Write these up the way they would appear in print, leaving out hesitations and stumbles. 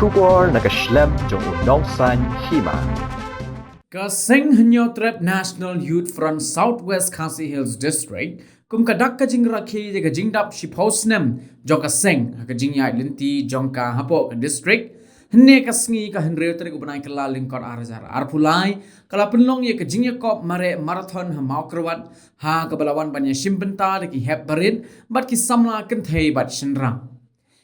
Shubor nakaslem jong unongsan hima. Kaseng Hanyo Trap National Youth Front Southwest Khasi Hills District kum kadak kajing rakhi de kajing dap shiposnem joka seng kajing yai linti jongka hapo ka district hne kasngi ka henre tere ubanai kala lingkor arzar arpulai kala penlong ye kajing ye kop mare marathon ha maukrwat ha kabalawan banya shimbenta de ki hep barit bat ki samla kenthei bat shinrang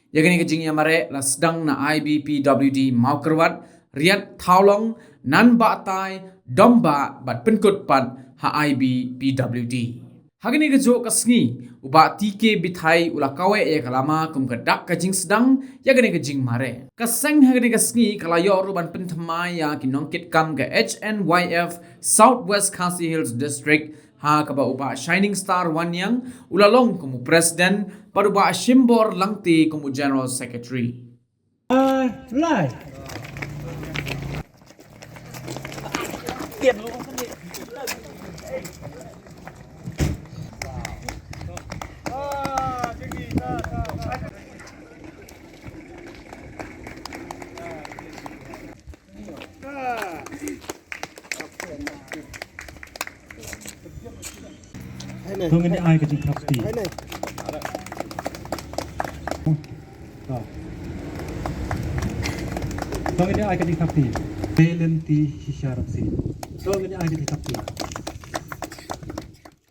yagani kajing ya mare la sedang na IBPWD maukrwat riat thaulong nan ba tai domba bat penkut pan ha IBPWD hagani ke jo kasngi uba tike bithai ula kawe e kalama kum kadak kajing sedang yagani ke jing mare kaseng hagani kasngi kala yo ruban penthamai ya kinongkit kam ke HNYF Southwest Khasi Hills District ha kaba uba Shining Star Wanyang ulalong kumu president paruba Shimbor Langti kumu general secretary Live. Không có ai cái gì thập tỷ. Không có ai cái gì thập tỷ. Belen ti hisharap si. Không có ai cái gì thập tỷ.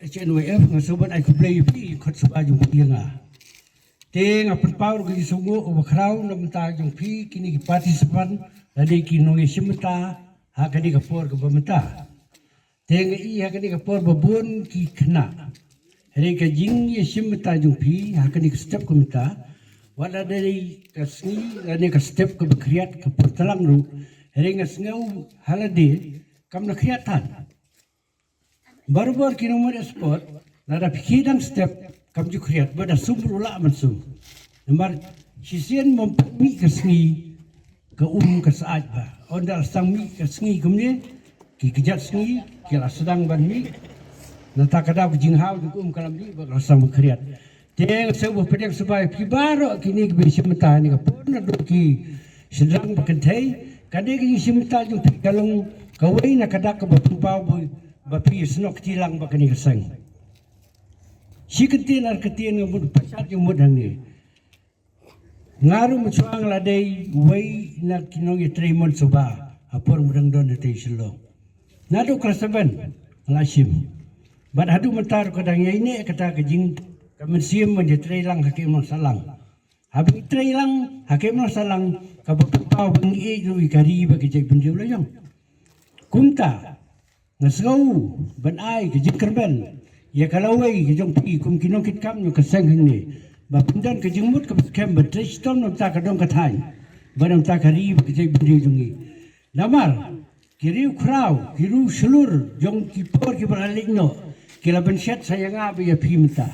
HNYF nga sobat ay kuplay pi kot sa yung pianga. Te nga perpau ko sungo o bakraw na mata yung pi kini participant ladi kinong isimta ha kani ka por ka bamata. Te nga iya kani ka por babun ki kana. Hari ka jing isimta yung pi ha kani ka step kumita. Wala dari ka sngi ladi ka step ka bakriat ka portalang ru. Hari nga sngaw halade kam na kriatan. Baru-baru kini umur sport, nada pikirkan step kam ju kriat, bada sumber ula mansum. Nomor sisian mempumi kesngi ke ke saat ba. Ondal sang mi kesngi kumne, ki kejat sengi, kira sedang ban mi. Nata kada ke jinghau ke kalam mi bakal sang kriat. Teng sebuah pedang sebai pi baru kini ke bisi mata ni ke pun adu ki sedang berkentai. Kadang kini simta ju kalung kawai nak kada ke berpumpau bapi senok tilang bakani kesang. Si ketin ar ketin ngamud pasat yung mudang ni. Ngaru musuang ladai way na kinong itremon soba. Apor mudang don natay silong. Nado klasaban lasim. Bat hadu matar kadang ini kata kejing kamensiam menjetray lang hakim ng salang. Habang itray lang hakim ng salang kabapapau bang iyo ikari bagijay penjulayang. Kumta Nasgau ban ai ke jingkerben ya kalawai ke jong pi kum kinong kit kam nyu keseng ni ba pindan ke jingmut ke kem ba tristom nam ta ka dong ka thai banam ta kari ke jai bindi jongi lamar kiriu krau kiru selur jong ki por ki baraligno kila ben set saya nga ya pi mata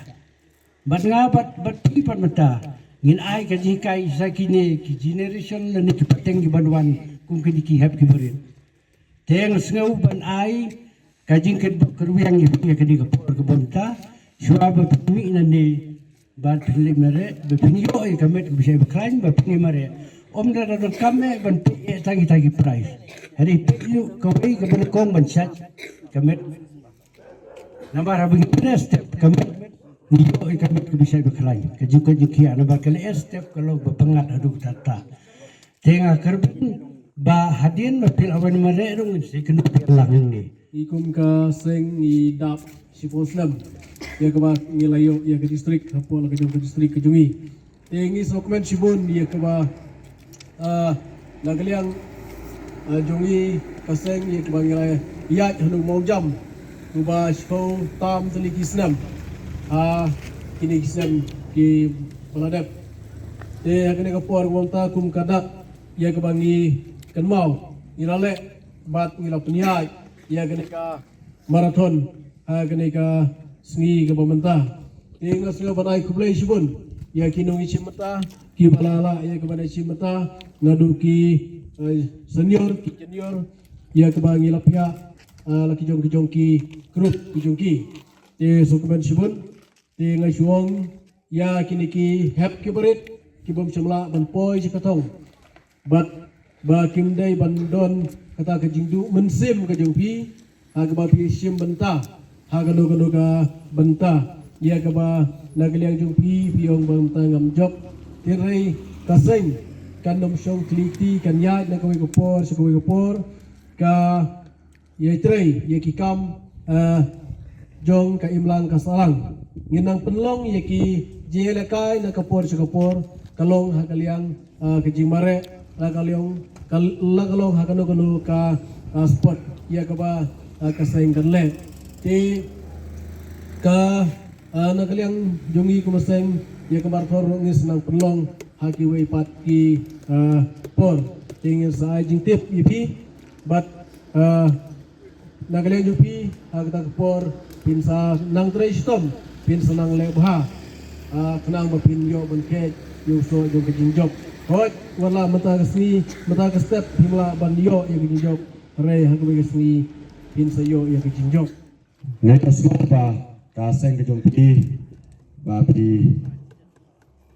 bat nga bat pi pat mata ngin ai ke jikai sakine ki generation le ni ki pateng ki banwan kum ki hap ki berin Teng sengau ban ai kajing keruang ni punya kedi kapur kebonta suaba pemi nani ban pilih mere bepinyo ai kamet bisa berklaim bepini mere om dah kame ban tangi price hari pilih kawai kebon kong ban sat kamet nambar abang step kamet niyo ai kamet bisa berklaim kajing kia nambar kali step kalau berpengat adu tata tengah kerbin ba hadin mapil awan mare rong si kena lang ni ikum ka seng i dap si poslam ya ka ba ngilayo ya ke distrik hapo la ka distrik kejungi tengi dokumen sibon ya ka ba nagaliang jungi ka seng ya ka ba ngilay ya hanu mau jam tu ba spo tam tali kisnam kini kisnam ki paladap te hakene ka por wonta kum kadak ya ka ba ngi kan mau ngilale bat ngila penyai ya kenika marathon kenika sengi ke pemerintah tinggal segala banai kublai sibun ya kinung isi mata ki balala ya kepada isi mata ngadu ki senior ki junior ya kebangi lapia laki jong ki grup ki jong ki te sokumen sibun te ngai suong ya kini ki hep ki berit ki bom semla ban poi si katong but ba kim dai bandon kata ke jingdu mensim ke jongpi ha ke ba pi sim benta ha ke no ka benta ya ke ba nagaliang jongpi piong benta ngam job tirai kaseng kan nom song kliti kan ya na ko kopor ka ye trai ye kikam jong ka imlang ka salang nginang penlong ye ki jelekai na kapor kalong hakaliang kejing mare kalong kalong hakano ka spot ya ka ba ka saing kanle ti ka nakaliang jongi kumaseng ya ka martor ngis nang penlong haki wei pat ki por tingin sa jing tip ipi but nakaliang jupi hakata por pinsa nang trestom pinsa nang lebha kenang bapin yo benket yo so yo kejing job hoi wala mata ka step himla ban yo yo kejing job re ha ke kesni pinsa yo yo kejing job ngai ka ba ka seng ke jong pi ba pi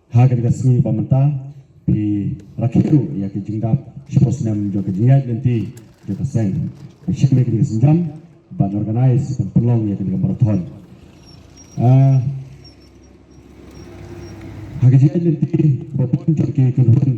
ha ke kesni ba mata pi rakhiru ya ke jingdap supos nam jo ke jingat nanti jo ka seng ship me ke sinjam ban organize ban pelong ya ke marathon hagi jian nanti bapun jangki kunhun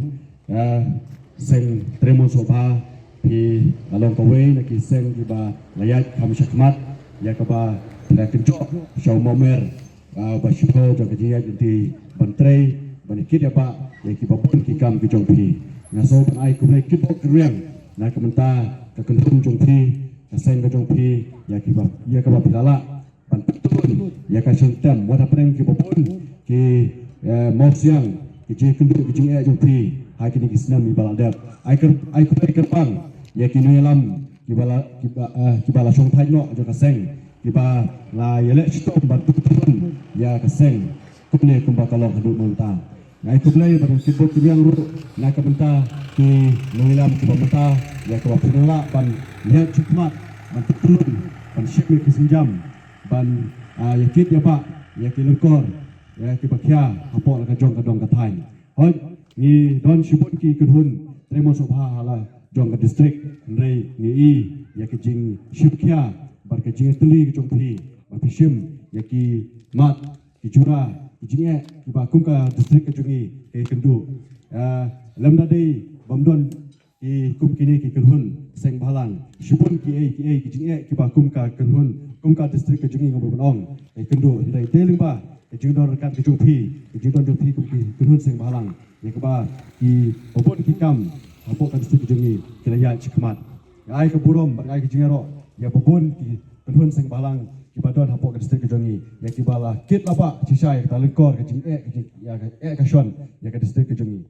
seng tremo sobha pi along kawe naki seng kiba layat kam syakmat ya kaba la kenco syau momer ba syuko jangki jian nanti bantrei banikit ya pak ya kiba pun kikam ki jongpi ngaso ban ai kumai kipok kriang na kamenta ka kunhun jongpi ka seng ka jongpi ya kaba pilala ban tutun ya ka syangtam wada preng kiba pun ki mau siang kecil kenduk kecil jumpi hai kini kisnam di baladap ai kerpang ya kini alam kibala song thai no jo kaseng kiba la yele stom bantu turun ya kaseng kuple kumba kalong hadut monta ai kuple bar sibuk kibiang ru na kabenta ki mengilam kiba mata ya kiba pinala ban ya cukmat bantu turun ban syekh kisinjam ban ya kit ya pak ya kilengkor ya kibakia apok la jong ka dong ka thai hoi ni don shibun ki kunhun tremo sobha hala jong ka district rei ni i ya ki jing shibkia bar ka jing tuli ki jongpi ba pishim ya ki mat ki jura ki jinge ki ba kum ka district ka jungi ke kendu lamda dei bamdon ki kum kini ki kunhun seng balang shibun ki ki jinge ki ba kum ka kunhun kum ka district ka jungi ngobon ong ke kendu rei teling ba jingdor kan ke jumpi kunhun seng balang ya keba ki obon ki kam apok kan stik jengi kelaya cikmat ai ke burom ai ke jingero ya bobon ki kunhun seng balang ki badon apok kan stik jengi ya ki bala kit lapa cisai talengkor ke jing ya ka shon ya ka stik jengi